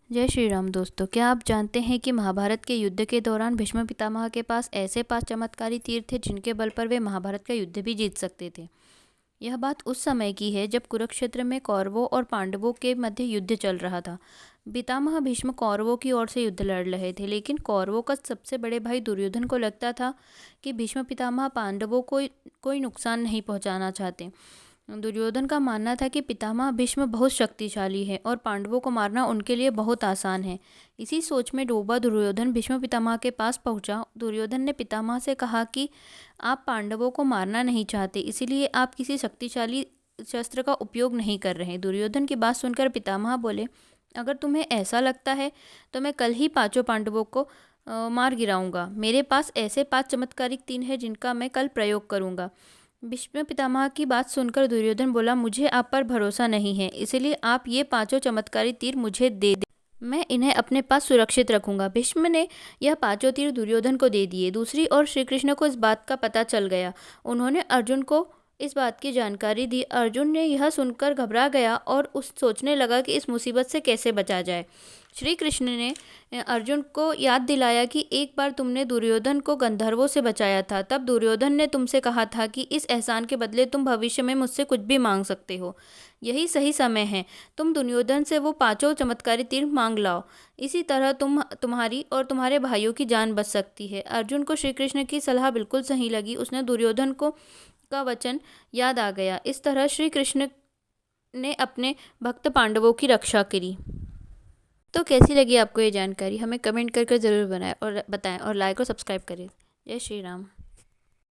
जय श्री राम दोस्तों, क्या आप जानते हैं कि महाभारत के युद्ध के दौरान भीष्म पितामह के पास ऐसे 5 चमत्कारी तीर थे जिनके बल पर वे महाभारत का युद्ध भी जीत सकते थे। यह बात उस समय की है जब कुरुक्षेत्र में कौरवों और पांडवों के मध्य युद्ध चल रहा था। पितामह भीष्म कौरवों की ओर से युद्ध लड़ रहे थे, लेकिन कौरवों का सबसे बड़े भाई दुर्योधन को लगता था कि भीष्म पितामह पांडवों को कोई नुकसान नहीं पहुंचाना चाहते। दुर्योधन का मानना था कि पितामह भीष्म बहुत शक्तिशाली है और पांडवों को मारना उनके लिए बहुत आसान है। इसी सोच में डूबा दुर्योधन भीष्म पितामह के पास पहुंचा। दुर्योधन ने पितामह से कहा कि आप पांडवों को मारना नहीं चाहते, इसीलिए आप किसी शक्तिशाली शस्त्र का उपयोग नहीं कर रहे। दुर्योधन की बात सुनकर पितामह बोले, अगर तुम्हें ऐसा लगता है तो मैं कल ही 5 पांडवों को मार गिराऊंगा। मेरे पास ऐसे 5 चमत्कारिक तीर हैं जिनका मैं कल प्रयोग करूंगा। भीष्म पितामह की बात सुनकर दुर्योधन बोला, मुझे आप पर भरोसा नहीं है, इसलिए आप ये 5 चमत्कारी तीर मुझे दे दे, मैं इन्हें अपने पास सुरक्षित रखूंगा। भीष्म ने यह 5 तीर दुर्योधन को दे दिए। दूसरी ओर श्री कृष्ण को इस बात का पता चल गया। उन्होंने अर्जुन को इस बात की जानकारी दी। अर्जुन ने यह सुनकर घबरा गया और उस सोचने लगा कि इस मुसीबत से कैसे बचा जाए। श्री कृष्ण ने अर्जुन को याद दिलाया कि एक बार तुमने दुर्योधन को गंधर्वों से बचाया था। तब दुर्योधन ने तुमसे कहा था कि इस एहसान के बदले तुम भविष्य में मुझसे कुछ भी मांग सकते हो। यही सही समय है, तुम दुर्योधन से वो 5 चमत्कारी तीर मांग लाओ। इसी तरह तुम्हारी और तुम्हारे भाइयों की जान बच सकती है। अर्जुन को श्री कृष्ण की सलाह बिल्कुल सही लगी। उसने दुर्योधन को का वचन याद आ गया। इस तरह श्री कृष्ण ने अपने भक्त पांडवों की रक्षा करी। तो कैसी लगी आपको ये जानकारी? हमें कमेंट कर ज़रूर बनाएं और बताएं, और लाइक और सब्सक्राइब करें। जय श्री राम।